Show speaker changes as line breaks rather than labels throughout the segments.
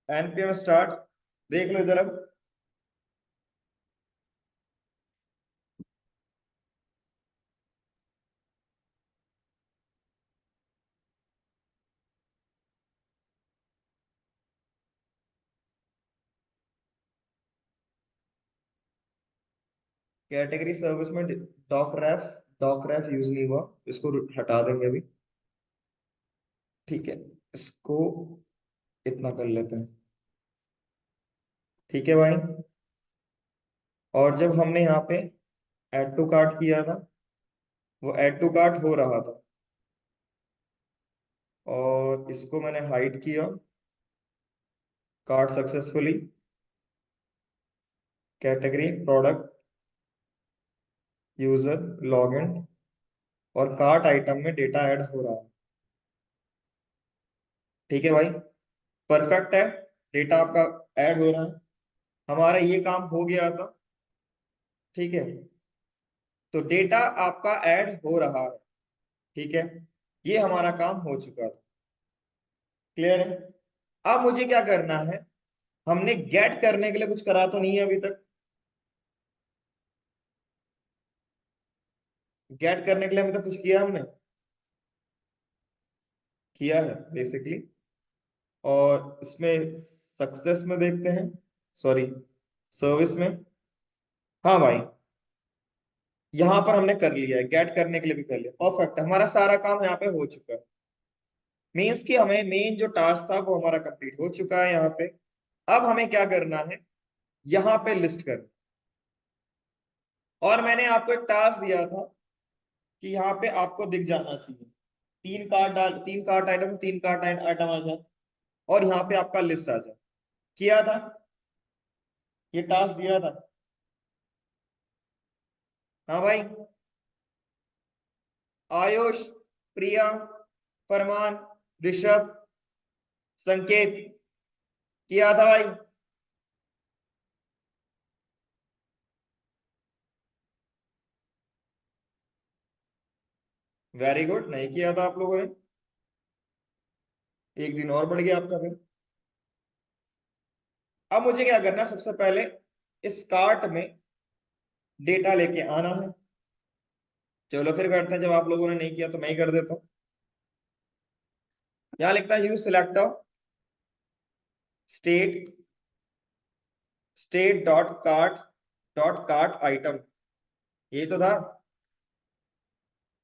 NPM start, देख लो इधर अब। कैटेगरी सर्विस में डॉक रैफ यूज नहीं हुआ, इसको हटा देंगे अभी। ठीक है, इसको इतना कर लेते हैं। ठीक है भाई। और जब हमने यहाँ पे ऐड टू कार्ट किया था, वो ऐड टू कार्ट हो रहा था, और इसको मैंने हाइड किया, cart successfully, category product user login, और कार्ट आइटम में डेटा ऐड हो रहा है। ठीक है भाई, परफेक्ट है, डेटा आपका ऐड हो रहा है, हमारा ये काम हो गया था। ठीक है, तो डेटा आपका ऐड हो रहा है। ठीक है, ये हमारा काम हो चुका था। क्लियर है? अब मुझे क्या करना है, हमने गेट करने के लिए कुछ करा तो नहीं है अभी तक। गेट करने के लिए अभी तक कुछ किया हमने? किया है बेसिकली। और इसमें सक्सेस में देखते हैं, सॉरी, सर्विस में। हाँ भाई, यहां पर हमने कर लिया है, गेट करने के लिए भी कर लिया, परफेक्ट, हमारा सारा काम यहाँ पे हो चुका है। मीन्स कि हमें मेन जो टास्क था वो हमारा कंप्लीट हो चुका है यहाँ पे। अब हमें क्या करना है, यहाँ पे लिस्ट कर। और मैंने आपको एक टास्क दिया था कि यहाँ पे आपको दिख जाना चाहिए, तीन कार्ट आइटम, तीन कार्ट आइटम आ जाए, और यहाँ पे आपका लिस्ट आ जाए। किया था, ये टास्क दिया था। हाँ भाई, आयुष, प्रिया, फरमान, ऋषभ, संकेत, किया था भाई। वेरी गुड, नहीं किया था आप लोगों ने, एक दिन और बढ़ गया आपका फिर। अब मुझे क्या करना है, सबसे पहले इस कार्ट में डेटा लेके आना है। चलो फिर करते हैं, जब आप लोगों ने नहीं किया तो मैं ही कर देता हूँ। यहाँ लिखता है use selector state, state dot cart item, यही तो था।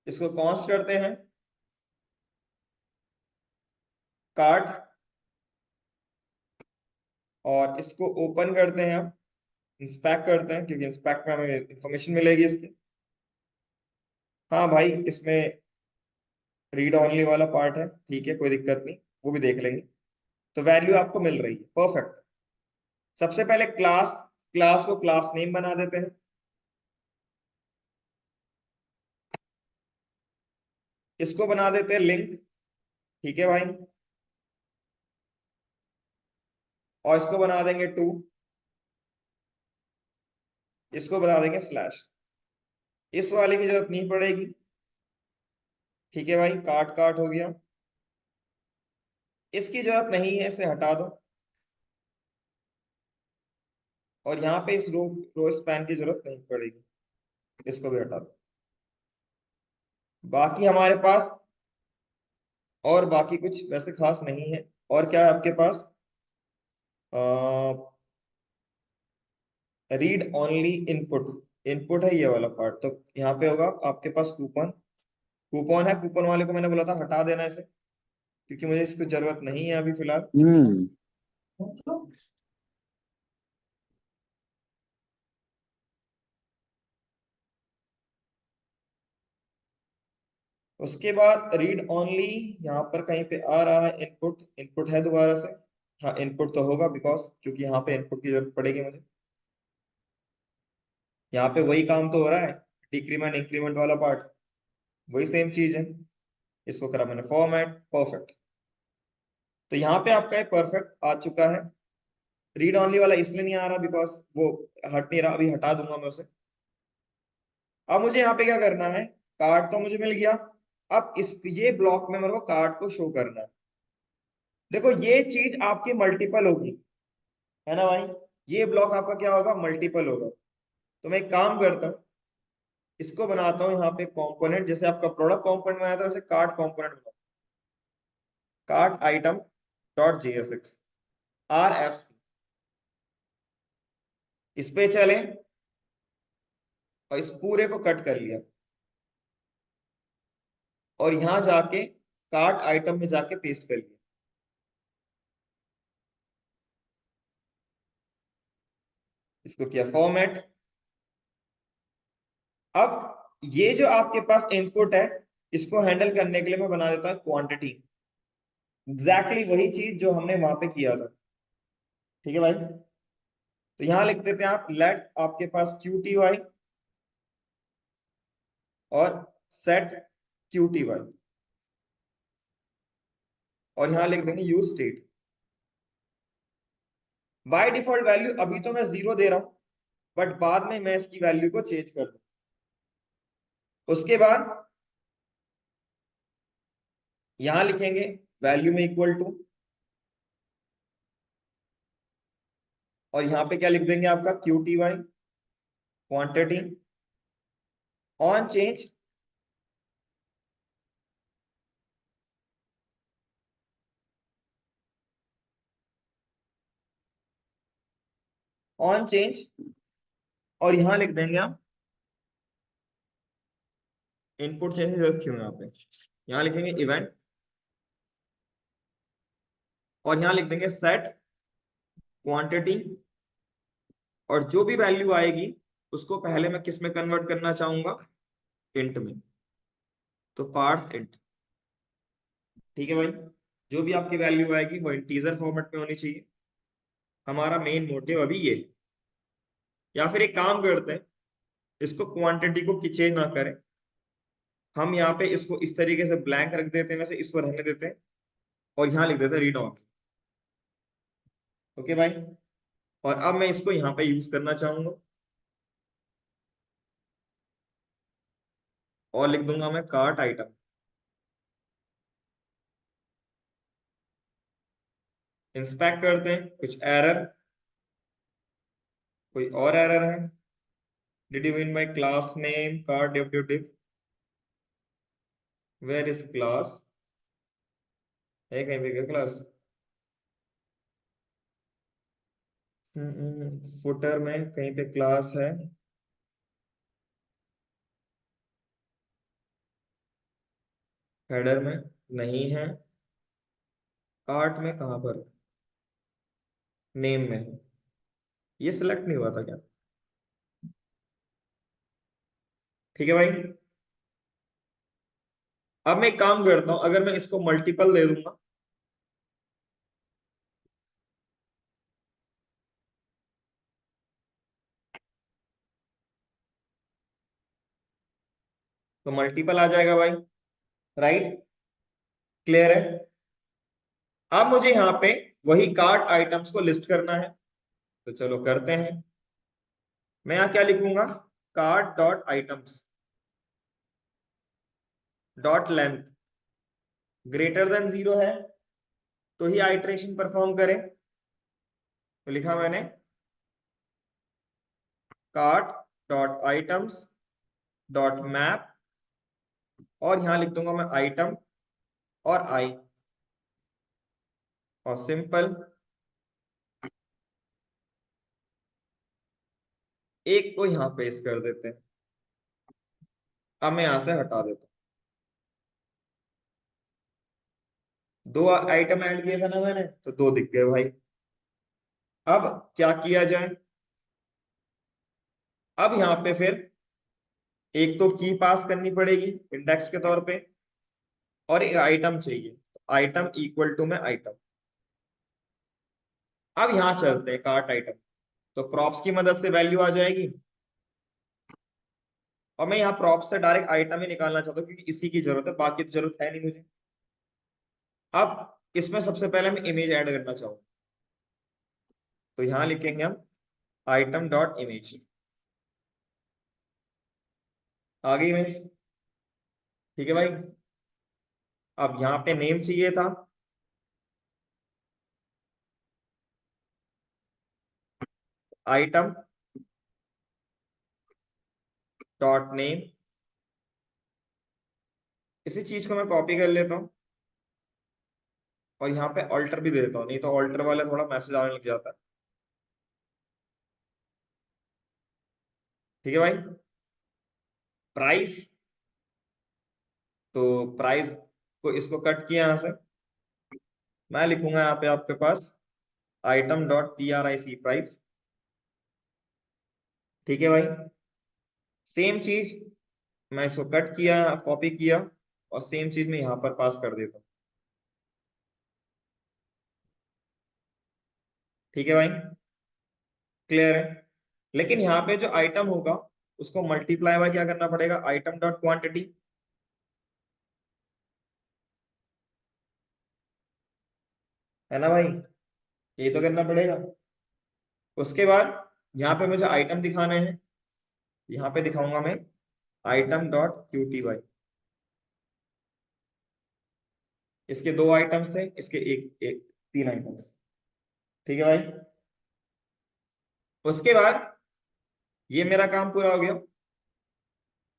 इसको कॉन्स्ट करते हैं, कार्ट, और इसको ओपन करते हैं हम, इंस्पेक्ट करते हैं, क्योंकि इंस्पेक्ट में हमें इंफॉर्मेशन मिलेगी इसकी। हाँ भाई, इसमें रीड ओनली वाला पार्ट है, ठीक है, कोई दिक्कत नहीं, वो भी देख लेंगे। तो वैल्यू आपको मिल रही है, परफेक्ट। सबसे पहले क्लास, क्लास को क्लास नेम बना देते हैं। इसको बना देते हैं लिंक। ठीक है भाई, और इसको बना देंगे टू, इसको बना देंगे स्लैश। इस वाले की जरूरत नहीं पड़ेगी। ठीक है भाई, काट काट हो गया, इसकी जरूरत नहीं है, इसे हटा दो। और यहाँ पे इस रो स्पैन की जरूरत नहीं पड़ेगी, इसको भी हटा दो। बाकी हमारे पास और बाकी कुछ वैसे खास नहीं है। और क्या है आपके पास, रीड ओनली इनपुट, इनपुट है ये वाला पार्ट, तो यहाँ पे होगा आपके पास कूपन। कूपन है, कूपन वाले को मैंने बोला था हटा देना इसे, क्योंकि मुझे इसकी जरूरत नहीं है अभी फिलहाल।
हम्म।
उसके बाद रीड ओनली, यहाँ पर कहीं पे आ रहा है इनपुट, इनपुट है दोबारा से। हाँ, इनपुट तो होगा, बिकॉज क्योंकि यहाँ पे इनपुट की जरूरत पड़ेगी मुझे। यहाँ पे वही काम तो हो रहा है, डिक्रीमेंट इंक्रीमेंट वाला पार्ट, वही सेम चीज है। इसको करा मैंने फॉर्मेट, परफेक्ट। तो यहाँ पे आपका ये परफेक्ट आ चुका है। रीड ओनली वाला इसलिए नहीं आ रहा बिकॉज वो हट नहीं रहा, अभी हटा दूंगा मैं उसे। अब मुझे यहाँ पे क्या करना है, कार्ड तो मुझे मिल गया। अब इस ये ब्लॉक में मेरे को कार्ड को शो करना है। देखो ये चीज आपकी मल्टीपल होगी, है ना भाई। ये ब्लॉक आपका क्या होगा, मल्टीपल होगा। तो मैं एक काम करता हूँ, इसको बनाता हूँ यहाँ पे कंपोनेंट, जैसे आपका प्रोडक्ट कंपोनेंट बनाया था वैसे कार्ड कंपोनेंट बनाओ। Card item dot JSX RFC, इस पे चले और इस पूरे को कट कर लिया और यहां जाके कार्ट आइटम में जाके पेस्ट कर लिया। इसको किया फॉर्मेट। अब ये जो आपके पास इनपुट है, इसको हैंडल करने के लिए मैं बना देता हूं क्वांटिटी। एग्जैक्टली वही चीज जो हमने वहां पे किया था। ठीक है भाई, तो यहां लिख देते हैं आप लेट आपके पास QTY और सेट QTY, और यहां लिख देंगे use state. By default value अभी तो मैं 0 दे रहा हूं, बट बाद में मैं इसकी वैल्यू को चेंज कर दूं। उसके बाद यहां लिखेंगे वैल्यू में इक्वल टू, और यहां पे क्या लिख देंगे आपका QTY quantity on change on change, और यहां लिख देंगे आप इनपुट चेंज क्यों, यहाँ पे यहां लिखेंगे इवेंट, और यहां लिख देंगे सेट क्वांटिटी, और जो भी वैल्यू आएगी उसको पहले मैं किस में कन्वर्ट करना चाहूंगा, इंट में। तो पार्ट्स इंट। ठीक है भाई, जो भी आपकी वैल्यू आएगी वो इंटीजर फॉर्मेट में होनी चाहिए। हमारा मेन मोटिव अभी ये। या फिर एक काम करते हैं, इसको क्वांटिटी को चेंज ना करें, हम यहाँ पे इसको इस तरीके से ब्लैंक रख देते हैं, वैसे इसको रहने देते हैं, और यहाँ लिख देते हैं रीड ऑन। ओके भाई, और अब मैं इसको यहाँ पे यूज करना चाहूंगा और लिख दूंगा मैं कार्ट आइटम। इंस्पेक्ट करते हैं, कुछ एरर, कोई और एरर है। Did you mean by class name cart div div div, where is class, है कहीं पे क्लास? फुटर में कहीं पे क्लास है, हेडर में नहीं है, कार्ट में कहां पर है? नेम में है। ये सिलेक्ट नहीं हुआ था क्या? ठीक है भाई, अब मैं एक काम करता हूं, अगर मैं इसको मल्टीपल दे दूंगा, तो मल्टीपल आ जाएगा भाई, राइट। क्लियर है। अब मुझे यहाँ पे वही कार्ट आइटम्स को लिस्ट करना है, तो चलो करते हैं। मैं यहाँ क्या लिखूंगा, cart dot items dot length greater than 0 है तो ही आइट्रेशन परफॉर्म करें। तो लिखा मैंने cart dot items dot map, और यहां लिख दूंगा मैं आइटम और आई, और सिंपल एक को यहां पेस्ट कर देते हैं। अब मैं यहां से हटा देता हूं, 2 आइटम ऐड किए थे ना मैंने, तो 2 दिख गए भाई। अब क्या किया जाए, अब यहाँ पे फिर एक तो की पास करनी पड़ेगी इंडेक्स के तौर पे, और एक आइटम चाहिए, आइटम इक्वल टू में आइटम। अब यहां चलते हैं कार्ट आइटम, तो प्रॉप्स की मदद से वैल्यू आ जाएगी, और मैं यहाँ प्रॉप्स से डायरेक्ट आइटम ही निकालना चाहता हूँ क्योंकि इसी की जरूरत है, बाकी तो जरूरत है नहीं मुझे। अब इसमें सबसे पहले मैं इमेज ऐड करना चाहूँ, तो यहां लिखेंगे हम आइटम डॉट इमेज, आ गई इमेज। ठीक है भाई, अब यहाँ पे नेम चाहिए था, आइटम डॉट नेम, इसी चीज को मैं कॉपी कर लेता हूँ और यहाँ पे ऑल्टर भी दे देता हूँ, नहीं तो ऑल्टर वाला थोड़ा मैसेज आने लग जाता है। ठीक है भाई। प्राइस, तो प्राइस को इसको कट किया यहाँ से, मैं लिखूंगा यहाँ पे आपके पास item dot P R I C, price. ठीक है भाई। सेम चीज मैं इसको कट किया, कॉपी किया, और सेम चीज मैं यहाँ पर पास कर देता हूँ। ठीक है भाई, क्लियर है। लेकिन यहाँ पे जो आइटम होगा उसको मल्टीप्लाई बाय क्या करना पड़ेगा, आइटम डॉट क्वांटिटी, है ना भाई, ये तो करना पड़ेगा। उसके बाद यहाँ पे मुझे आइटम दिखाने हैं, यहाँ पे दिखाऊंगा मैं item dot Q T Y. इसके दो आइटम्स थे, इसके एक एक तीन आइटम्स। ठीक है भाई। उसके बाद ये मेरा काम पूरा हो गया।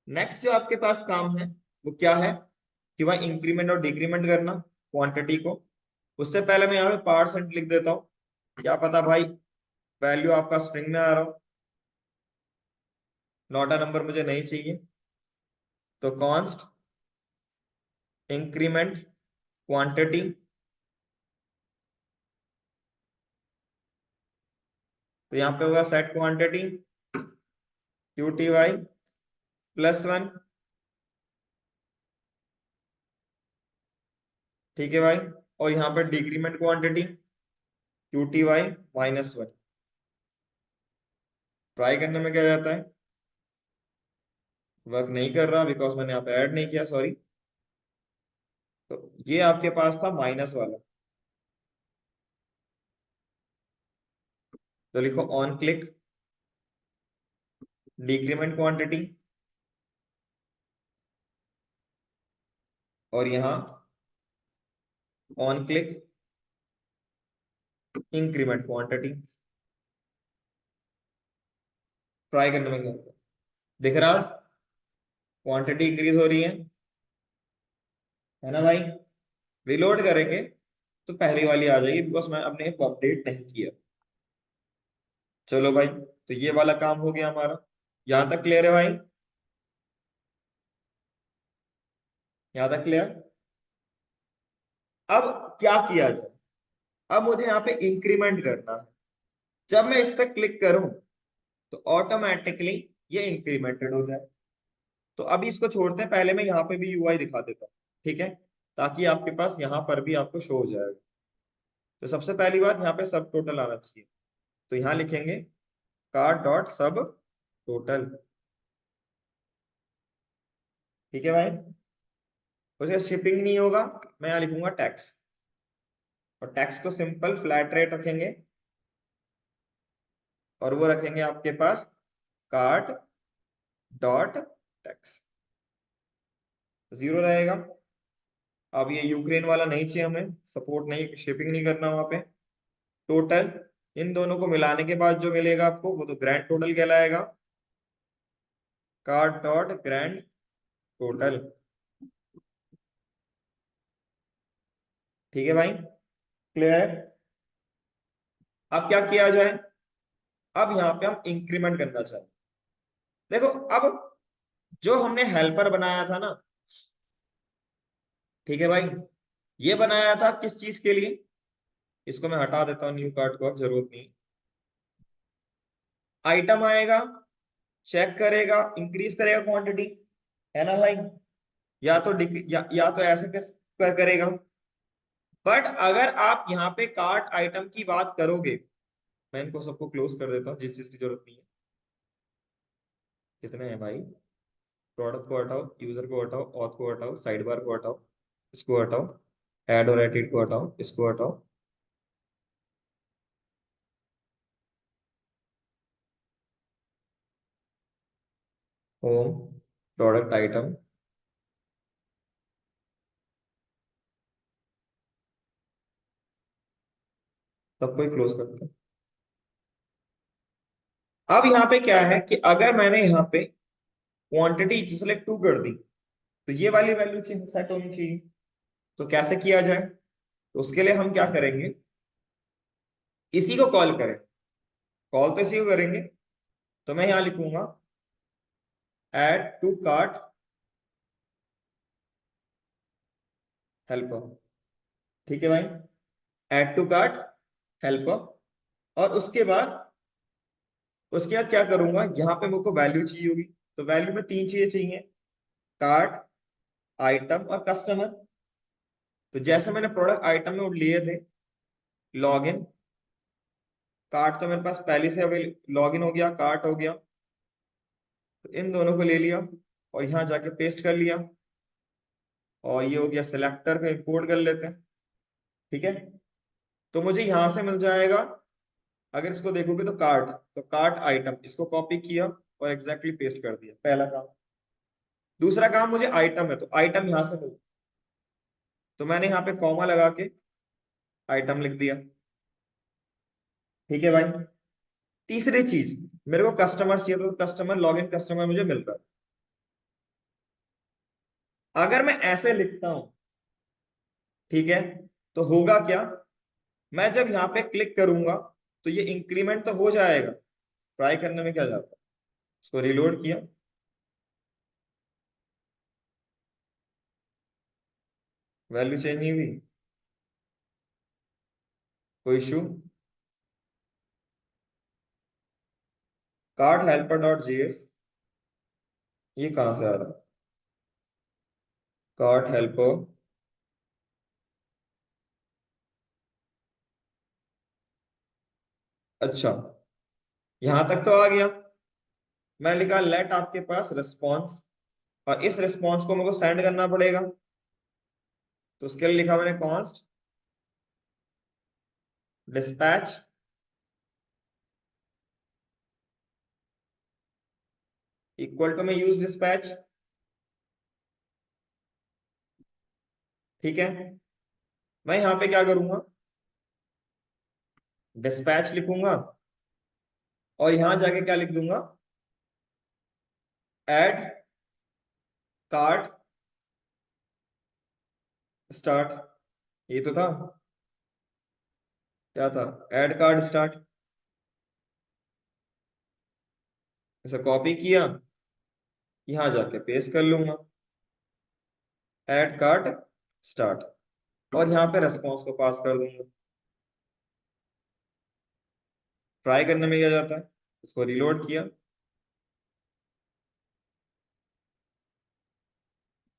नेक्स्ट जो आपके पास काम है वो क्या है, कि भाई इंक्रीमेंट और डिक्रीमेंट करना क्वांटिटी को। उससे पहले मैं यहाँ पे परसेंट लिख देता हूँ, क्या पता भाई वैल्यू आपका स्ट्रिंग में आ रहा हो, नॉट अ नंबर मुझे नहीं चाहिए। तो कॉन्स्ट इंक्रीमेंट क्वांटिटी, तो यहाँ पे होगा set quantity Q T Y +1। ठीक है भाई। और यहाँ पे decrement quantity Q T Y -1। Try करने में क्या जाता है, वर्क नहीं कर रहा बिकॉज मैंने यहाँ पे ऐड नहीं किया, सॉरी। तो ये आपके पास था माइनस वाला, तो लिखो ऑन क्लिक डिक्रीमेंट क्वांटिटी, और यहाँ on click increment quantity. Try करने में क्या होता है? दिख रहा, क्वांटिटी इंक्रीज हो रही है ना भाई। रिलोड करेंगे तो पहली वाली आ जाएगी बिकॉज मैं अपने अपडेट नहीं किया। चलो भाई, तो ये वाला काम हो गया हमारा, यहां तक क्लियर है भाई, यहां तक क्लियर। अब क्या किया जाए, अब मुझे यहाँ पे इंक्रीमेंट करना है। जब मैं इस पर क्लिक करूं तो ऑटोमेटिकली ये इंक्रीमेंटेड हो जाए। तो अभी इसको छोड़ते हैं, पहले मैं यहाँ पे भी यूआई दिखा देता हूँ, ठीक है, ताकि आपके पास यहाँ पर भी आपको शो हो जाएगा। तो सबसे पहली बात, यहाँ पे सब टोटल आना चाहिए, तो यहाँ लिखेंगे कार्ड डॉट सब टोटल। ठीक है भाई। उसे शिपिंग नहीं होगा, मैं यहाँ लिखूंगा टैक्स, और टैक्स को सिंपल फ्लैट रेट रखेंगे, और वो रखेंगे आपके पास कार्ड डॉट टैक्स, 0 रहेगा। अब ये यूक्रेन वाला नहीं चाहिए हमें, सपोर्ट नहीं, शिपिंग नहीं करना वहां पे। टोटल, इन दोनों को मिलाने के बाद जो मिलेगा आपको वो तो ग्रैंड टोटल कहलाएगा, कार्ड डॉट ग्रैंड टोटल। ठीक है भाई, क्लियर है। अब क्या किया जाए, अब यहाँ पे हम इंक्रीमेंट करना चाहें। देखो, अब जो हमने हेल्पर बनाया था ना, ठीक है भाई, ये बनाया था किस चीज के लिए, इसको मैं हटा देता हूँ, न्यू कार्ड को अब जरूरत नहीं। आइटम आएगा, चेक करेगा, इंक्रीज करेगा क्वांटिटी, है ना भाई, या तो ऐसे करेगा। बट अगर आप यहाँ पे कार्ट आइटम की बात करोगे, मैं इनको सबको क्लोज कर देता हूँ जिस चीज की जरूरत नहीं है। कितने हैं भाई, प्रोडक्ट को हटाओ, यूजर को हटाओ, ऑथ को हटाओ, साइड बार को हटाओ, इसको हटाओ, ऐड और एडिट को हटाओ, इसको हटाओ, होम, प्रोडक्ट आइटम, सब कोई क्लोज करते हैं। अब यहाँ पे क्या है कि अगर मैंने यहाँ पे क्वांटिटी सिलेक्ट टू कर दी तो ये वाली वैल्यू सेट होनी चाहिए। तो कैसे किया जाए? तो उसके लिए हम क्या करेंगे, इसी को कॉल करें। कॉल तो इसी को करेंगे। तो मैं यहां लिखूंगा एड टू कार्ट हेल्पर। ठीक है भाई, एड टू कार्ट हेल्पर। और उसके बाद क्या करूंगा, यहाँ पे मुझको वैल्यू चाहिए होगी। तो वैल्यू में तीन चीजें चाहिए, कार्ट, आइटम और कस्टमर। तो जैसे मैंने प्रोडक्ट आइटम में लिए थे, लॉग इन, कार्ट तो मेरे पास पहले से अवेलेबल, लॉग इन हो गया, कार्ट हो गया। तो इन दोनों को ले लिया और यहाँ जाके पेस्ट कर लिया। और ये हो गया, सिलेक्टर को इंपोर्ट कर लेते हैं। ठीक है, तो मुझे यहां से मिल जाएगा। अगर इसको देखोगे तो कार्ट, तो कार्ट आइटम, इसको कॉपी किया और एग्जैक्टली पेस्ट कर दिया, पहला काम। दूसरा काम मुझे आइटम है, तो आइटम यहां से मिल, तो मैंने यहाँ पे कॉमा लगा के आइटम लिख दिया। ठीक है भाई, तीसरी चीज, मेरे को कस्टमर चाहिए, तो कस्टमर, लॉग इन कस्टमर मुझे मिल रहा है। अगर मैं ऐसे लिखता हूं, ठीक है, तो होगा क्या, मैं जब यहाँ पे क्लिक करूंगा तो ये इंक्रीमेंट तो हो जाएगा। ट्राई करने में क्या जाता है, इसको रिलोड किया, वैल्यू चेंज नहीं हुई, कोई issue. Cart helper dot GS, ये कहां से आ रहा है, कार्ट हेल्पर। अच्छा, यहां तक तो आ गया। मैं लिखा लेट आपके पास रिस्पॉन्स, और इस रिस्पॉन्स को मेरे को सेंड करना पड़ेगा। तो उसके लिए लिखा मैंने कॉन्स्ट डिस्पैच इक्वल टू, मैं यूज डिस्पैच। ठीक है, मैं यहाँ पे क्या करूंगा, डिस्पैच लिखूंगा और यहां जाके क्या लिख दूंगा, एड कार्ट स्टार्ट। ये तो था, क्या था, एड कार्ड स्टार्ट। इसे कॉपी किया, यहां जाके पेस्ट कर लूंगा, एड कार्ड स्टार्ट। और यहाँ पे रेस्पॉन्स को पास कर दूंगा। ट्राई करने में क्या जाता है, इसको रिलोड किया,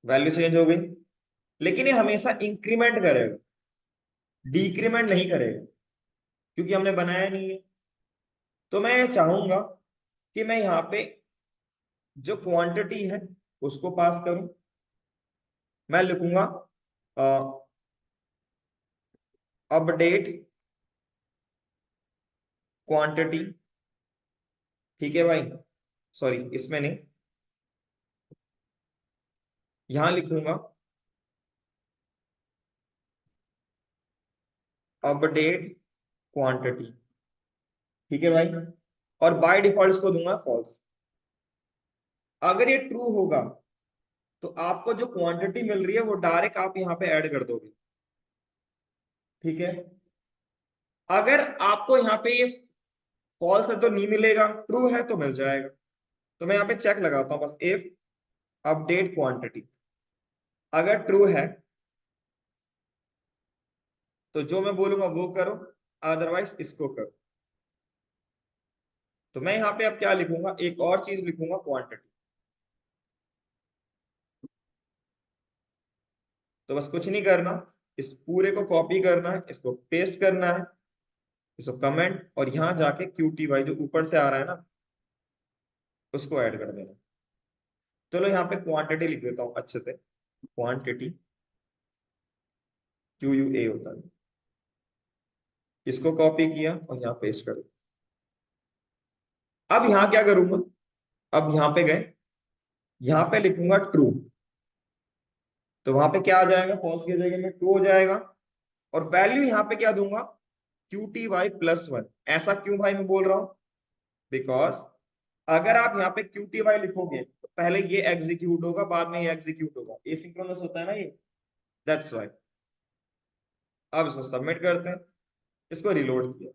वैल्यू चेंज हो गई। लेकिन ये हमेशा इंक्रीमेंट करेगा, डिक्रीमेंट नहीं करेगा, क्योंकि हमने बनाया नहीं है। तो मैं ये चाहूंगा कि मैं यहाँ पे जो क्वांटिटी है उसको पास करूं। मैं लिखूंगा अपडेट क्वांटिटी। ठीक है भाई, सॉरी इसमें नहीं, यहां लिखूंगा अपडेट क्वांटिटी। ठीक है भाई, और बाय डिफॉल्ट इसको दूंगा फॉल्स। अगर ये ट्रू होगा तो आपको जो क्वांटिटी मिल रही है वो डायरेक्ट आप यहाँ पे ऐड कर दोगे। ठीक है, अगर आपको यहाँ पे ये फॉल्स है तो नहीं मिलेगा, ट्रू है तो मिल जाएगा। तो मैं यहाँ पे चेक लगाता हूँ बस, इफ अपडेट क्वांटिटी, अगर ट्रू है तो जो मैं बोलूंगा वो करो, अदरवाइज इसको करो। तो मैं यहाँ पे अब क्या लिखूंगा, एक और चीज लिखूंगा, क्वांटिटी। तो बस कुछ नहीं करना, इस पूरे को कॉपी करना है, इसको पेस्ट करना है, इसको कमेंट, और यहां जाके QTY जो ऊपर से आ रहा है ना, उसको ऐड कर देना। चलो यहाँ पे क्वांटिटी लिख देता हूँ अच्छे से, क्वांटिटी, QUA होता है। इसको कॉपी किया और यहाँ पेस्ट कर दिया। अब यहाँ क्या करूंगा, अब यहाँ पे गए, यहाँ पे लिखूंगा ट्रू। तो वहां पे क्या आ जाएगा, फॉल्स की जगह में ट्रू हो जाएगा। और वैल्यू यहाँ पे क्या दूंगा, QTY +1। ऐसा क्यों भाई मैं बोल रहा हूँ, बिकॉज अगर आप यहाँ पे QTY लिखोगे तो पहले ये एग्जीक्यूट होगा, बाद में ये एग्जीक्यूट होगा, एसिंक्रोनस होता है ना ये, दैट्स वाई। अब इसको सबमिट करते हैं, इसको रिलोड किया।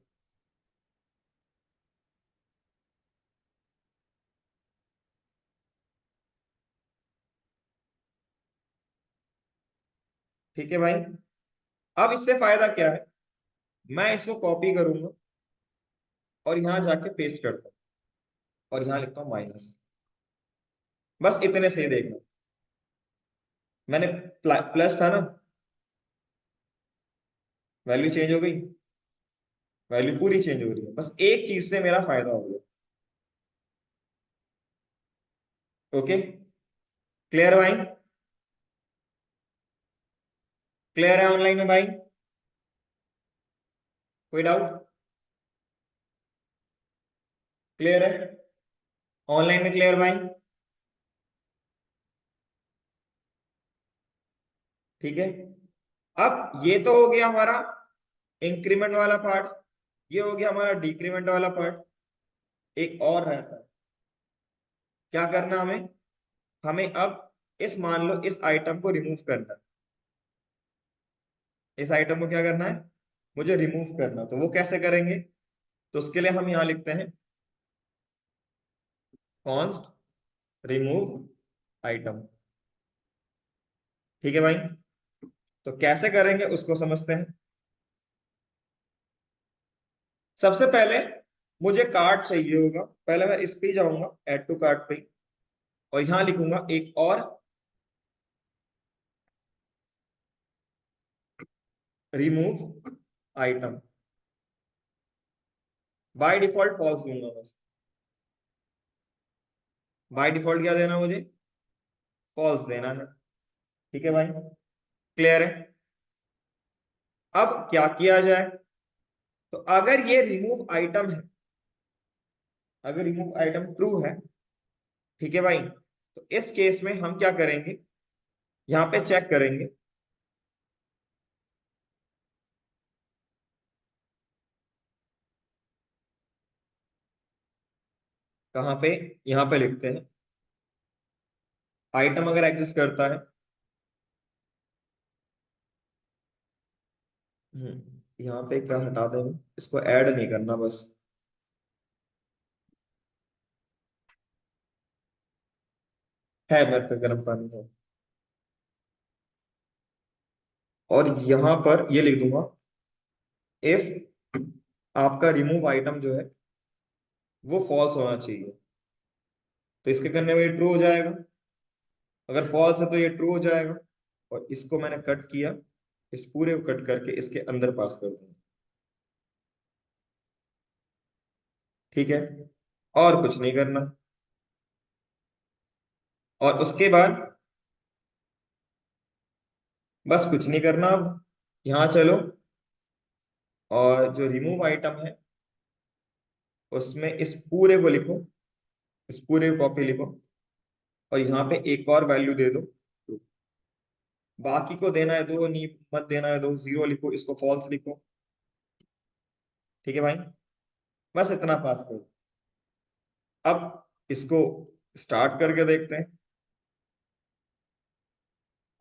ठीक है भाई। अब इससे फायदा क्या है, मैं इसको कॉपी करूंगा और यहां जाके पेस्ट करता हूँ और यहां लिखता हूँ माइनस। बस इतने से ही देखना, मैंने प्लस था ना, वैल्यू चेंज हो गई, वैल्यू पूरी चेंज हो रही है, बस एक चीज से मेरा फायदा हो गया। ओके, क्लियर भाई? क्लियर है ऑनलाइन में भाई? कोई डाउट? क्लियर है ऑनलाइन में? क्लियर भाई? ठीक है। अब ये तो हो गया हमारा इंक्रीमेंट वाला पार्ट, ये हो गया हमारा डिक्रीमेंट वाला पार्ट। एक और रहता है, क्या करना हमें, हमें अब इस, मान लो इस आइटम को रिमूव करना है, इस आइटम को क्या करना है, मुझे रिमूव करना, तो वो कैसे करेंगे? तो उसके लिए हम यहां लिखते हैं कॉन्स्ट रिमूव आइटम। ठीक है भाई, तो कैसे करेंगे उसको समझते हैं। सबसे पहले मुझे कार्ड चाहिए होगा, पहले मैं इस पे ही जाऊंगा, ऐड टू कार्ड पे, और यहां लिखूंगा एक और remove item. By default false दूंगा बस, बाय डिफॉल्ट क्या देना मुझे, फॉल्स देना है। ठीक है भाई, क्लियर है? अब क्या किया जाए, तो अगर ये रिमूव आइटम है, अगर रिमूव आइटम ट्रू है, ठीक है भाई, तो इस केस में हम क्या करेंगे, यहाँ पे चेक करेंगे, कहाँ पे, यहाँ पे लिखते हैं आइटम अगर एग्जिस्ट करता है, यहाँ पे क्या हटा दें, इसको ऐड नहीं करना बस, है मेरे पे गर्म पानी है, और यहाँ पर ये लिख दूंगा इफ आपका रिमूव आइटम जो है वो फॉल्स होना चाहिए, तो इसके करने में ये ट्रू हो जाएगा, अगर फॉल्स है तो ये ट्रू हो जाएगा, और इसको मैंने कट किया, इस पूरे को कट करके इसके अंदर पास कर दूंगा। ठीक है, और कुछ नहीं करना, और उसके बाद बस कुछ नहीं करना, अब यहाँ चलो, और जो रिमूव आइटम है उसमें इस पूरे को लिखो, इस पूरे को कॉपी लिखो, और यहाँ पे एक और वैल्यू दे दो, बाकी को देना है दो, नहीं मत देना है दो, जीरो लिखो, इसको फॉल्स लिखो। ठीक है भाई, बस इतना पास करो। अब इसको स्टार्ट करके देखते हैं,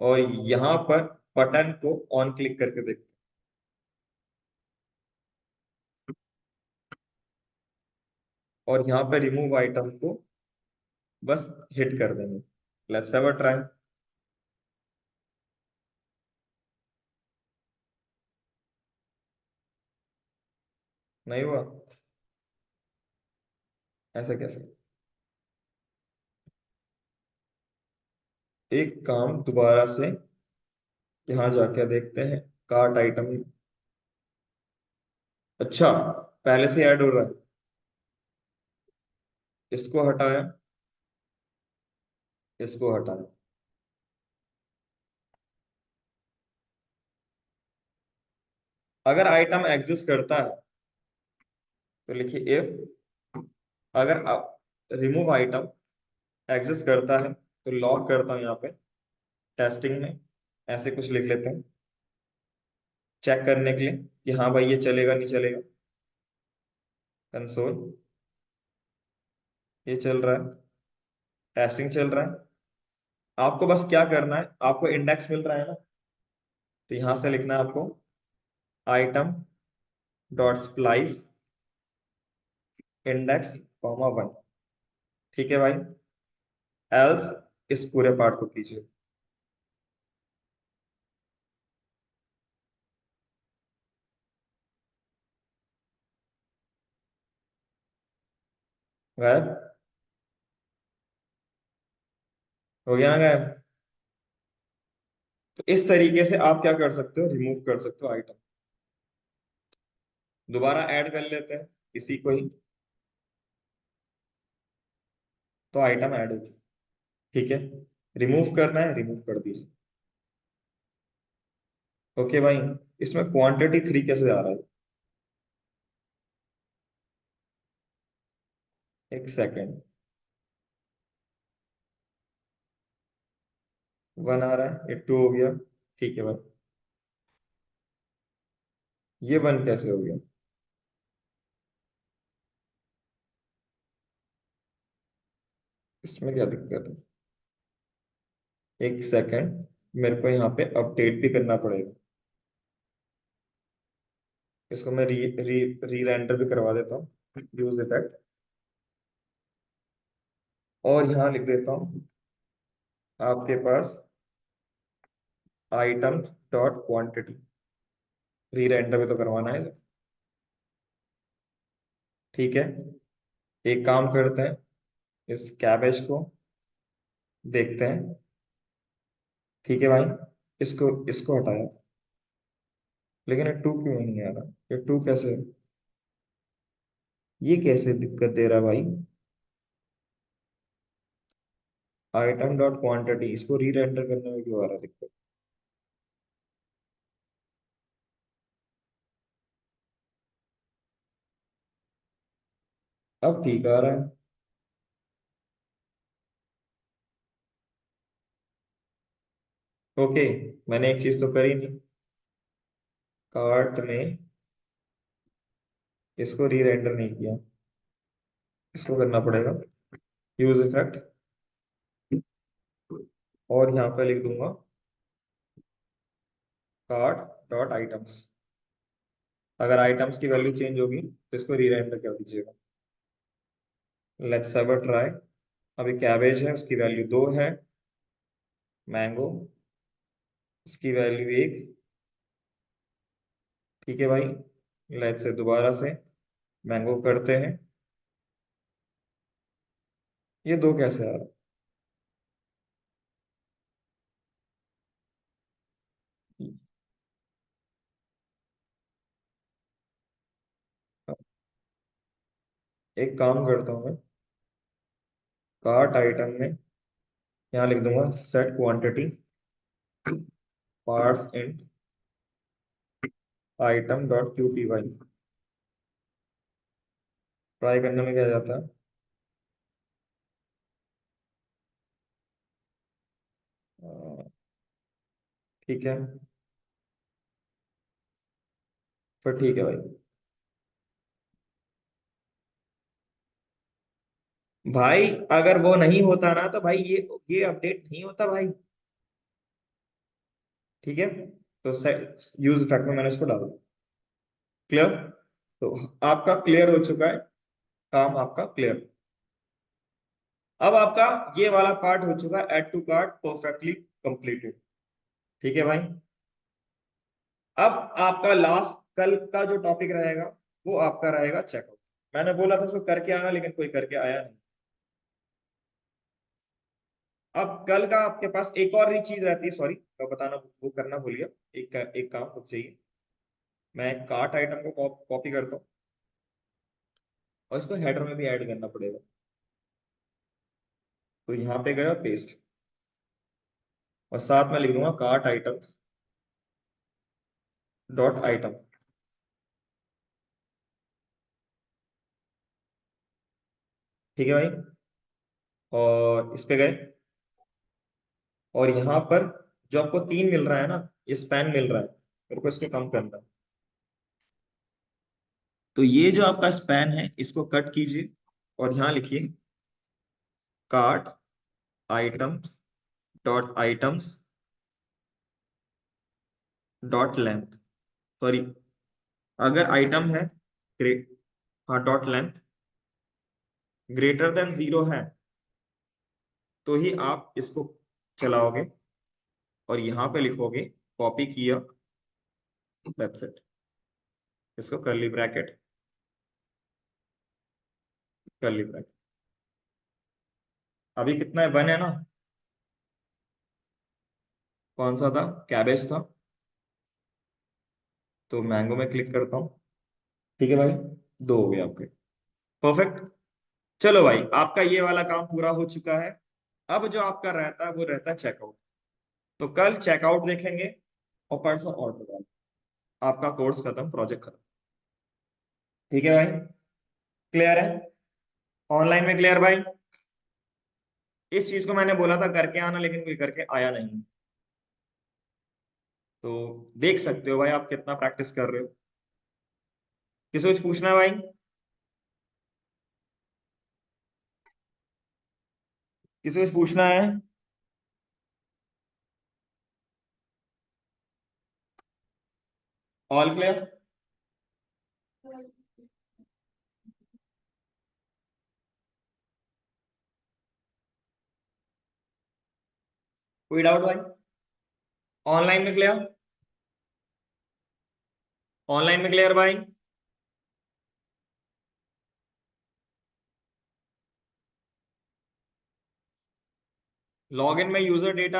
और यहाँ पर बटन को ऑन क्लिक करके देखते हैं, और यहाँ पे रिमूव आइटम को बस हिट कर देंगे। Let's have a try. नहीं हुआ? ऐसे कैसे? एक काम दोबारा से यहाँ जाके देखते हैं, कार्ट आइटम, अच्छा पहले से ऐड हो रहा है, इसको हटाया, इसको हटाया। अगर आइटम एग्जिस्ट करता है तो लिखिए इफ, अगर रिमूव आइटम एग्जिस्ट करता है तो लॉक करता हूं यहाँ पे टेस्टिंग में, ऐसे कुछ लिख लेते हैं चेक करने के लिए कि हाँ भाई ये चलेगा नहीं चलेगा, कंसोल। ये चल रहा है, टेस्टिंग चल रहा है। आपको बस क्या करना है, आपको इंडेक्स मिल रहा है ना, तो यहां से लिखना है आपको item dot splice index comma one. ठीक है भाई, एल्स इस पूरे पार्ट को कीजिए। गायब हो गया ना गायब। तो इस तरीके से आप क्या कर सकते हो, रिमूव कर सकते हो आइटम। दोबारा ऐड कर लेते हैं इसी को ही, तो आइटम ऐड होगी। ठीक है, रिमूव करना है, रिमूव कर दीजिए। ओके भाई, इसमें क्वांटिटी थ्री कैसे आ रहा है? एक सेकेंड, वन आ रहा है, ये टू हो गया। ठीक है भाई, ये वन कैसे हो गया? इसमें क्या दिक्कत है? एक सेकेंड, मेरे को यहाँ पे अपडेट भी करना पड़ेगा। इसको मैं री रेंडर भी करवा देता हूँ, यूज इफेक्ट, और यहाँ लिख देता हूँ आपके पास आइटम डॉट क्वांटिटी। री रेंडर भी तो करवाना है। ठीक है, एक काम करते हैं, इस कैबेज को देखते हैं। ठीक है भाई, इसको इसको हटाया, लेकिन ये टू क्यों नहीं आ रहा? ये टू कैसे, ये कैसे दिक्कत दे रहा है भाई? आइटम डॉट क्वांटिटी, इसको री रेंडर करने में क्यों आ रहा है दिक्कत? अब ठीक आ रहा है। ओके, मैंने एक चीज तो करी नहीं, कार्ट में इसको री रेंडर नहीं किया। इसको करना पड़ेगा, यूज इफेक्ट, और यहाँ पे लिख दूंगा कार्ट डॉट आइटम्स। अगर आइटम्स की वैल्यू चेंज होगी तो इसको री रेंडर कर दीजिएगा। Let's have a try. अभी कैबेज है, उसकी वैल्यू दो है। मैंगो, उसकी वैल्यू एक। ठीक है भाई, लेट्स से दोबारा से मैंगो करते हैं। ये दो कैसे आ रहा है? एक काम करता हूँ मैं, कार्ट आइटम में यहाँ लिख दूंगा set quantity parts in item dot Q T Y. Try करने में क्या जाता है? अ, ठीक है, फिर ठीक है भाई। भाई अगर वो नहीं होता ना तो भाई ये अपडेट नहीं होता भाई। ठीक है, तो यूज इफेक्ट में मैंने इसको डाला। क्लियर? तो आपका क्लियर हो चुका है, काम आपका क्लियर। अब आपका ये वाला पार्ट हो चुका है, add to cart perfectly completed. ठीक है भाई, अब आपका लास्ट कल का जो टॉपिक रहेगा वो आपका रहेगा चेकआउट। मैंने बोला था उसको करके आना, लेकिन कोई करके आया नहीं। अब कल का आपके पास एक और ही चीज रहती है, सॉरी मैं बताना वो करना भूल गया। एक काम रुक जाइए, मैं कार्ट आइटम को कॉपी करता हूँ और इसको हेडर में भी ऐड करना पड़ेगा। तो यहाँ पे गया पेस्ट, और साथ में लिख दूंगा कार्ट आइटम डॉट आइटम। ठीक है भाई, और इस पे गए, और यहाँ पर जो आपको तीन मिल रहा है ना, ये स्पैन मिल रहा है, मेरे को इसको कम करना है। तो ये जो आपका स्पैन है इसको कट कीजिए और यहाँ लिखिए cart items dot length, sorry, अगर आइटम है ग्रेट, हाँ, डॉट लेंथ ग्रेटर देन 0 है तो ही आप इसको चलाओगे और यहां पे लिखोगे कॉपी किया वेबसाइट, इसको कर्ली ब्रैकेट। अभी कितना है, 1 है ना? कौन सा था? कैबेज था, तो मैंगो में क्लिक करता हूँ। ठीक है भाई, 2 हो गए आपके। परफेक्ट। चलो भाई, आपका ये वाला काम पूरा हो चुका है। अब जो आपका रहता है वो रहता है चेकआउट। तो कल चेकआउट देखेंगे और परसों ऑर्डर। आपका कोर्स खत्म, प्रोजेक्ट खत्म। ठीक है भाई, क्लियर है? ऑनलाइन में क्लियर भाई? इस चीज को मैंने बोला था करके आना, लेकिन कोई करके आया नहीं। तो देख सकते हो भाई आप कितना प्रैक्टिस कर रहे हो। किसी को कुछ पूछना है भाई? किसी को कुछ पूछना है? All clear? कोई डाउट भाई? ऑनलाइन में क्लियर? ऑनलाइन में क्लियर भाई? लॉगिन में यूजर डेटा